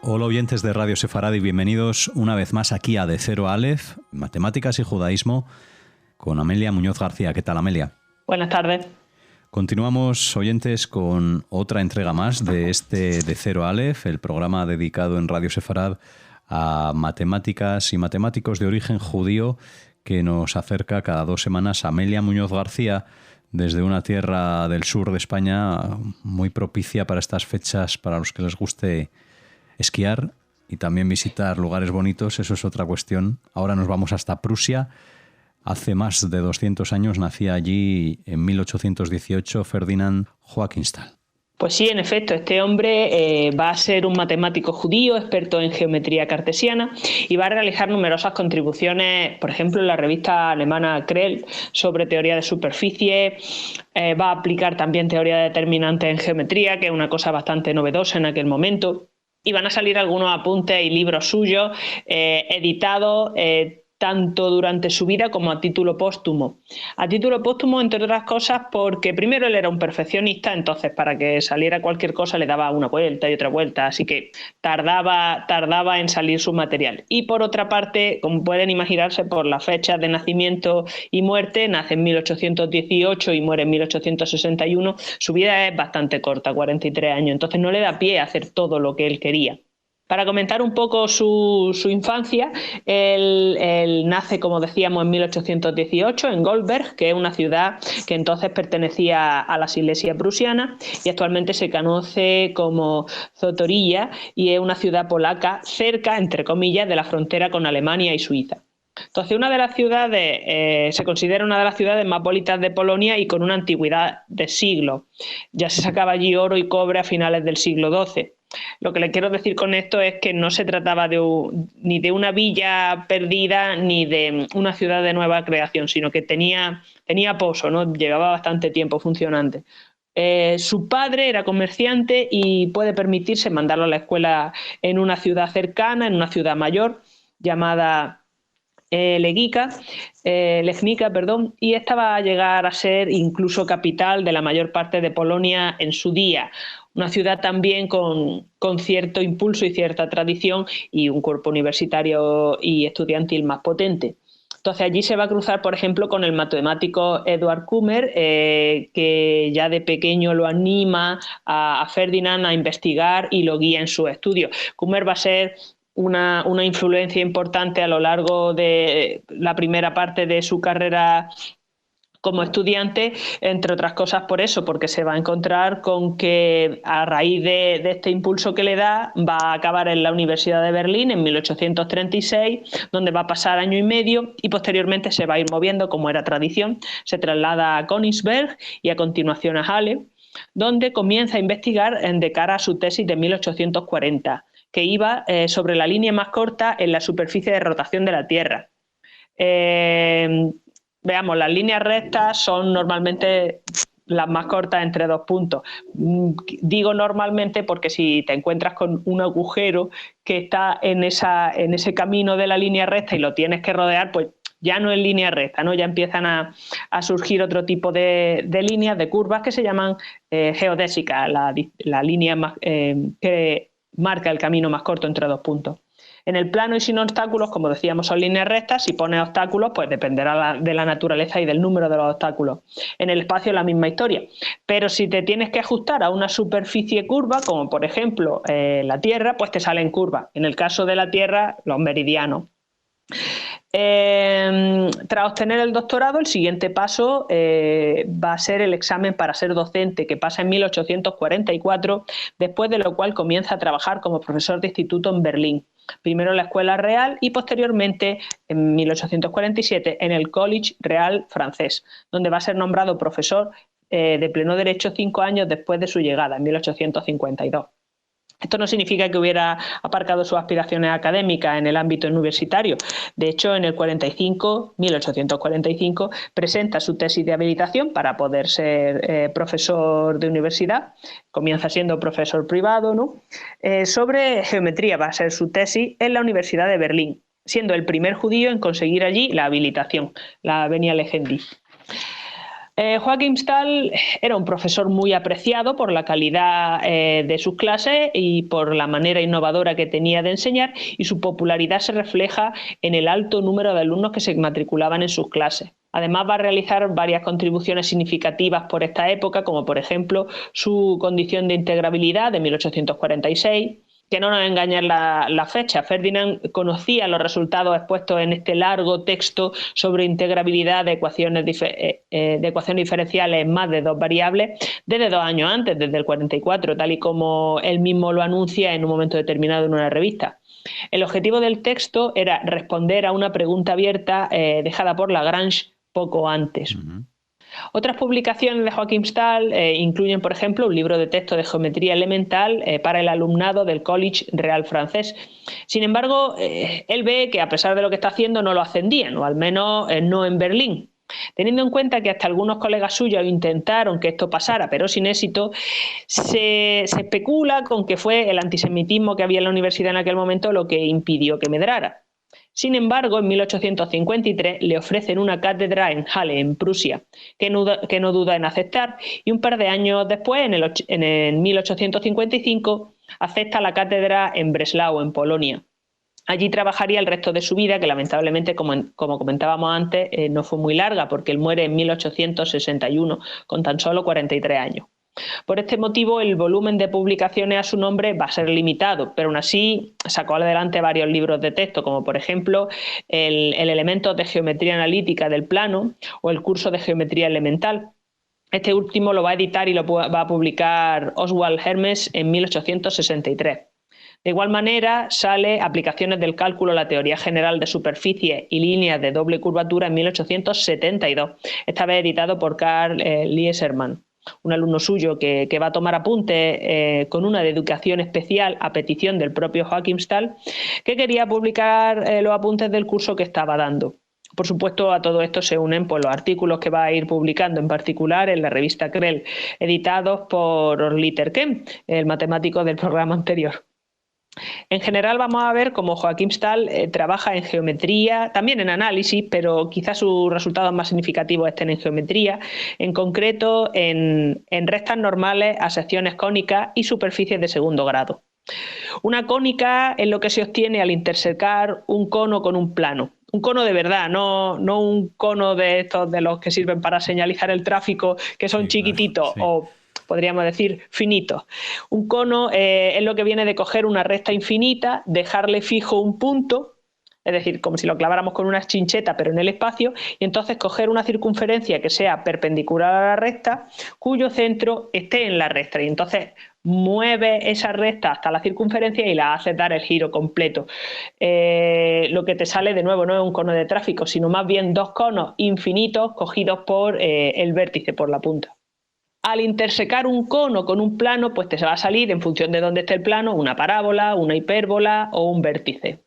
Hola oyentes de Radio Sefarad y bienvenidos una vez más aquí a De Cero a Aleph, Matemáticas y Judaísmo, con Amelia Muñoz García. ¿Qué tal, Amelia? Buenas tardes. Continuamos, oyentes, con otra entrega más de este De Cero a Aleph, el programa dedicado en Radio Sefarad a matemáticas y matemáticos de origen judío que nos acerca cada 2 semanas Amelia Muñoz García desde una tierra del sur de España muy propicia para estas fechas, para los que les guste esquiar y también visitar lugares bonitos. Eso es otra cuestión. Ahora nos vamos hasta Prusia. Hace más de 200 años nacía allí, en 1818, Ferdinand Joachimsthal. Pues sí, en efecto, este hombre va a ser un matemático judío, experto en geometría cartesiana, y va a realizar numerosas contribuciones, por ejemplo, en la revista alemana Krell, sobre teoría de superficie. Va a aplicar también teoría de determinantes en geometría, que es una cosa bastante novedosa en aquel momento. Y van a salir algunos apuntes y libros suyos editados tanto durante su vida como a título póstumo. A título póstumo, entre otras cosas, porque primero él era un perfeccionista, entonces para que saliera cualquier cosa le daba una vuelta y otra vuelta, así que tardaba en salir su material. Y por otra parte, como pueden imaginarse por las fechas de nacimiento y muerte, nace en 1818 y muere en 1861, su vida es bastante corta, 43 años, entonces no le da pie a hacer todo lo que él quería. Para comentar un poco su infancia, él nace, como decíamos, en 1818 en Goldberg, que es una ciudad que entonces pertenecía a la Silesia prusiana y actualmente se conoce como Zotorilla, y es una ciudad polaca cerca, entre comillas, de la frontera con Alemania y Suiza. Entonces, una de las ciudades, se considera una de las ciudades más bonitas de Polonia y con una antigüedad de siglos. Ya se sacaba allí oro y cobre a finales del siglo XII. Lo que le quiero decir con esto es que no se trataba ni de una villa perdida ni de una ciudad de nueva creación, sino que tenía poso, ¿no? Llevaba bastante tiempo funcionante. Su padre era comerciante y puede permitirse mandarlo a la escuela en una ciudad cercana, en una ciudad mayor, llamada Legnica, y esta va a llegar a ser incluso capital de la mayor parte de Polonia en su día. Una ciudad también con cierto impulso y cierta tradición y un cuerpo universitario y estudiantil más potente. Entonces allí se va a cruzar, por ejemplo, con el matemático Eduard Kummer, que ya de pequeño lo anima a Ferdinand a investigar y lo guía en sus estudios. Kummer va a ser una influencia importante a lo largo de la primera parte de su carrera como estudiante, entre otras cosas por eso, porque se va a encontrar con que a raíz de este impulso que le da, va a acabar en la Universidad de Berlín en 1836, donde va a pasar año y medio y posteriormente se va a ir moviendo, como era tradición, se traslada a Königsberg y a continuación a Halle, donde comienza a investigar de cara a su tesis de 1840, que iba sobre la línea más corta en la superficie de rotación de la Tierra. Veamos, las líneas rectas son normalmente las más cortas entre 2 puntos. Digo normalmente porque si te encuentras con un agujero que está en ese camino de la línea recta y lo tienes que rodear, pues ya no es línea recta, ¿no? Ya empiezan a surgir otro tipo de líneas, de curvas que se llaman geodésicas, la línea más, que marca el camino más corto entre 2 puntos. En el plano y sin obstáculos, como decíamos, son líneas rectas. Si pones obstáculos, pues dependerá de la naturaleza y del número de los obstáculos. En el espacio la misma historia. Pero si te tienes que ajustar a una superficie curva, como por ejemplo la Tierra, pues te salen curvas. En el caso de la Tierra, los meridianos. Tras obtener el doctorado, el siguiente paso va a ser el examen para ser docente, que pasa en 1844, después de lo cual comienza a trabajar como profesor de instituto en Berlín. Primero en la Escuela Real y posteriormente, en 1847, en el College Real francés, donde va a ser nombrado profesor de pleno derecho 5 años después de su llegada, en 1852. Esto no significa que hubiera aparcado sus aspiraciones académicas en el ámbito universitario. De hecho, en el 1845, presenta su tesis de habilitación para poder ser profesor de universidad. Comienza siendo profesor privado, ¿no? Sobre geometría va a ser su tesis en la Universidad de Berlín, siendo el primer judío en conseguir allí la habilitación, la Venia Legendi. Joachim Stahl era un profesor muy apreciado por la calidad de sus clases y por la manera innovadora que tenía de enseñar, y su popularidad se refleja en el alto número de alumnos que se matriculaban en sus clases. Además, va a realizar varias contribuciones significativas por esta época, como por ejemplo su Condición de integrabilidad de 1846, que no nos engañen la fecha. Ferdinand conocía los resultados expuestos en este largo texto sobre integrabilidad de ecuaciones diferenciales en más de dos variables desde 2 años antes, desde el 44, tal y como él mismo lo anuncia en un momento determinado en una revista. El objetivo del texto era responder a una pregunta abierta dejada por Lagrange poco antes. Otras publicaciones de Joachim Stahl incluyen, por ejemplo, un libro de texto de geometría elemental para el alumnado del College Real francés. Sin embargo, él ve que a pesar de lo que está haciendo no lo ascendían, o al menos no en Berlín. Teniendo en cuenta que hasta algunos colegas suyos intentaron que esto pasara, pero sin éxito, se especula con que fue el antisemitismo que había en la universidad en aquel momento lo que impidió que medrara. Sin embargo, en 1853 le ofrecen una cátedra en Halle, en Prusia, que no duda en aceptar, y un par de años después, en 1855, acepta la cátedra en Breslau, en Polonia. Allí trabajaría el resto de su vida, que lamentablemente, como comentábamos antes, no fue muy larga, porque él muere en 1861, con tan solo 43 años. Por este motivo, el volumen de publicaciones a su nombre va a ser limitado, pero aún así sacó adelante varios libros de texto, como por ejemplo el Elementos de geometría analítica del plano o el curso de geometría elemental. Este último lo va a editar y lo va a publicar Oswald Hermes en 1863. De igual manera, sale Aplicaciones del cálculo a la teoría general de superficies y líneas de doble curvatura en 1872, esta vez editado por Carl Liesermann, un alumno suyo que va a tomar apuntes con una dedicación especial a petición del propio Joachim Stahl, que quería publicar los apuntes del curso que estaba dando. Por supuesto, a todo esto se unen los artículos que va a ir publicando, en particular en la revista Creel, editados por Orly Terquem, el matemático del programa anterior. En general vamos a ver cómo Joachim Stahl trabaja en geometría, también en análisis, pero quizás sus resultados más significativos estén en geometría, en concreto en rectas normales a secciones cónicas y superficies de segundo grado. Una cónica es lo que se obtiene al intersecar un cono con un plano. Un cono de verdad, no un cono de estos de los que sirven para señalizar el tráfico, que son chiquititos, claro, sí, o podríamos decir finitos. Un cono es lo que viene de coger una recta infinita, dejarle fijo un punto, es decir, como si lo claváramos con una chincheta pero en el espacio, y entonces coger una circunferencia que sea perpendicular a la recta, cuyo centro esté en la recta, y entonces mueve esa recta hasta la circunferencia y la haces dar el giro completo. Lo que te sale de nuevo no es un cono de tráfico, sino más bien dos conos infinitos cogidos por el vértice, por la punta. Al intersecar un cono con un plano, pues te va a salir, en función de dónde esté el plano, una parábola, una hipérbola o un vértice.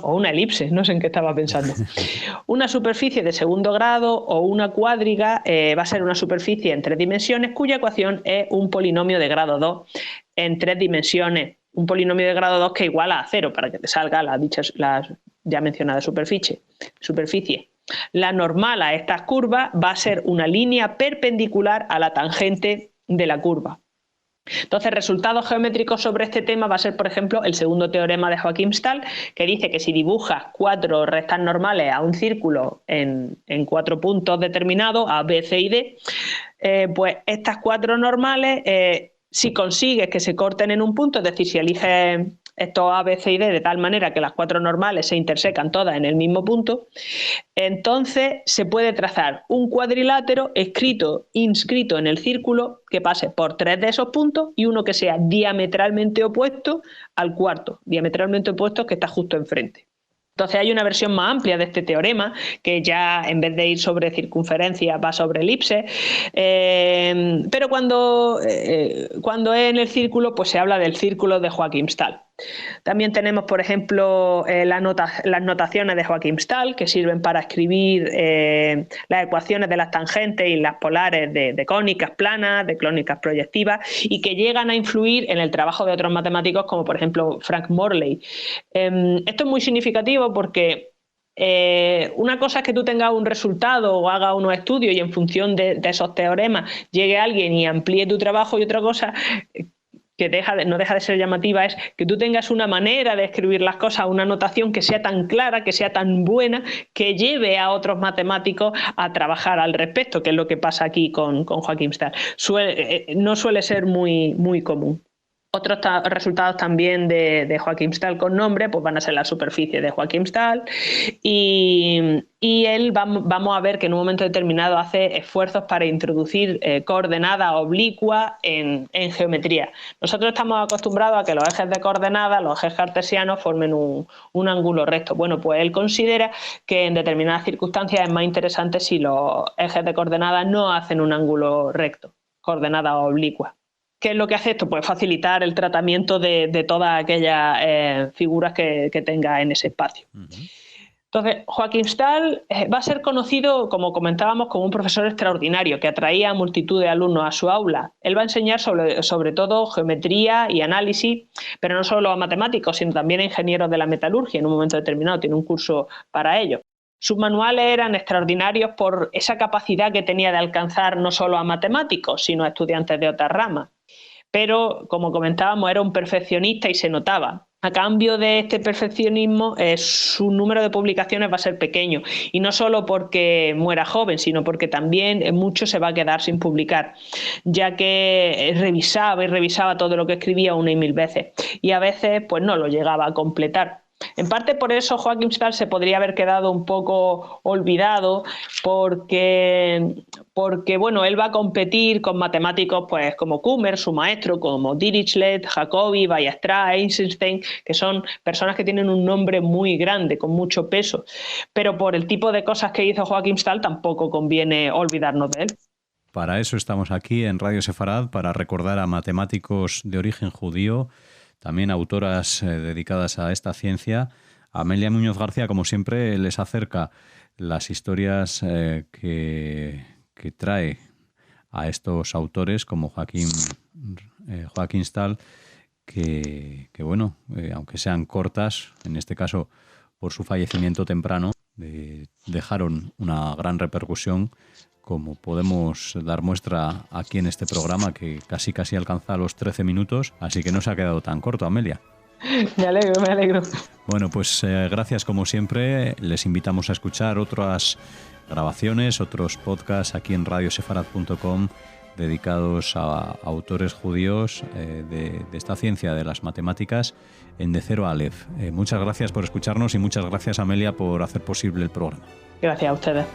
O una elipse, no sé en qué estaba pensando. Una superficie de segundo grado o una cuádriga va a ser una superficie en 3 dimensiones cuya ecuación es un polinomio de grado 2 en 3 dimensiones. Un polinomio de grado 2 que iguala a 0 para que te salga la ya mencionada superficie. La normal a estas curvas va a ser una línea perpendicular a la tangente de la curva. Entonces, resultados geométricos sobre este tema va a ser, por ejemplo, el segundo teorema de Joachim Stahl, que dice que si dibujas 4 rectas normales a un círculo en 4 puntos determinados, A, B, C y D, pues estas 4 normales, si consigues que se corten en un punto, es decir, si eliges estos A, B, C y D de tal manera que las 4 normales se intersecan todas en el mismo punto, entonces se puede trazar un cuadrilátero inscrito en el círculo que pase por 3 de esos puntos y uno que sea diametralmente opuesto al cuarto, diametralmente opuesto que está justo enfrente. Entonces hay una versión más amplia de este teorema que ya en vez de ir sobre circunferencia va sobre elipse, pero cuando es en el círculo pues se habla del círculo de Joachim Stahl. También tenemos, por ejemplo, las notaciones de Joachim Stahl, que sirven para escribir las ecuaciones de las tangentes y las polares de cónicas planas, de cónicas proyectivas, y que llegan a influir en el trabajo de otros matemáticos como, por ejemplo, Frank Morley. Esto es muy significativo porque Una cosa es que tú tengas un resultado o hagas unos estudios y en función de esos teoremas llegue alguien y amplíe tu trabajo, y otra cosa que no deja de ser llamativa es que tú tengas una manera de escribir las cosas, una notación que sea tan clara, que sea tan buena, que lleve a otros matemáticos a trabajar al respecto, que es lo que pasa aquí con Joachim Stahl. No suele ser muy, muy común. Otros resultados también de Joachim Stahl con nombre pues van a ser la superficie de Joachim Stahl y él vamos a ver que en un momento determinado hace esfuerzos para introducir coordenadas oblicuas en geometría. Nosotros estamos acostumbrados a que los ejes de coordenadas, los ejes cartesianos, formen un ángulo recto. Bueno, pues él considera que en determinadas circunstancias es más interesante si los ejes de coordenadas no hacen un ángulo recto, coordenadas oblicuas. ¿Qué es lo que hace esto? Pues facilitar el tratamiento de todas aquellas figuras que tenga en ese espacio. Entonces, Joachim Stahl va a ser conocido, como comentábamos, como un profesor extraordinario que atraía a multitud de alumnos a su aula. Él va a enseñar sobre todo geometría y análisis, pero no solo a matemáticos, sino también a ingenieros de la metalurgia. En un momento determinado tiene un curso para ello. Sus manuales eran extraordinarios por esa capacidad que tenía de alcanzar no solo a matemáticos, sino a estudiantes de otras ramas. Pero, como comentábamos, era un perfeccionista y se notaba. A cambio de este perfeccionismo, su número de publicaciones va a ser pequeño. Y no solo porque muera joven, sino porque también mucho se va a quedar sin publicar, ya que revisaba todo lo que escribía una y mil veces. Y a veces pues no lo llegaba a completar. En parte por eso Joachim Stahl se podría haber quedado un poco olvidado porque bueno, él va a competir con matemáticos pues como Kummer, su maestro, como Dirichlet, Jacobi, Weierstrass, Eisenstein, que son personas que tienen un nombre muy grande, con mucho peso. Pero por el tipo de cosas que hizo Joachim Stahl tampoco conviene olvidarnos de él. Para eso estamos aquí en Radio Sefarad, para recordar a matemáticos de origen judío, también autoras dedicadas a esta ciencia. Amelia Muñoz García, como siempre, les acerca las historias que trae a estos autores como Joachim Stahl, que bueno, aunque sean cortas, en este caso por su fallecimiento temprano, dejaron una gran repercusión, como podemos dar muestra aquí en este programa, que casi alcanza los 13 minutos, así que no se ha quedado tan corto, Amelia. Me alegro. Bueno, pues gracias como siempre. Les invitamos a escuchar otras grabaciones, otros podcasts aquí en radiosefarad.com dedicados a autores judíos de esta ciencia de las matemáticas en De Cero a Aleph. Muchas gracias por escucharnos y muchas gracias, Amelia, por hacer posible el programa. Gracias a ustedes.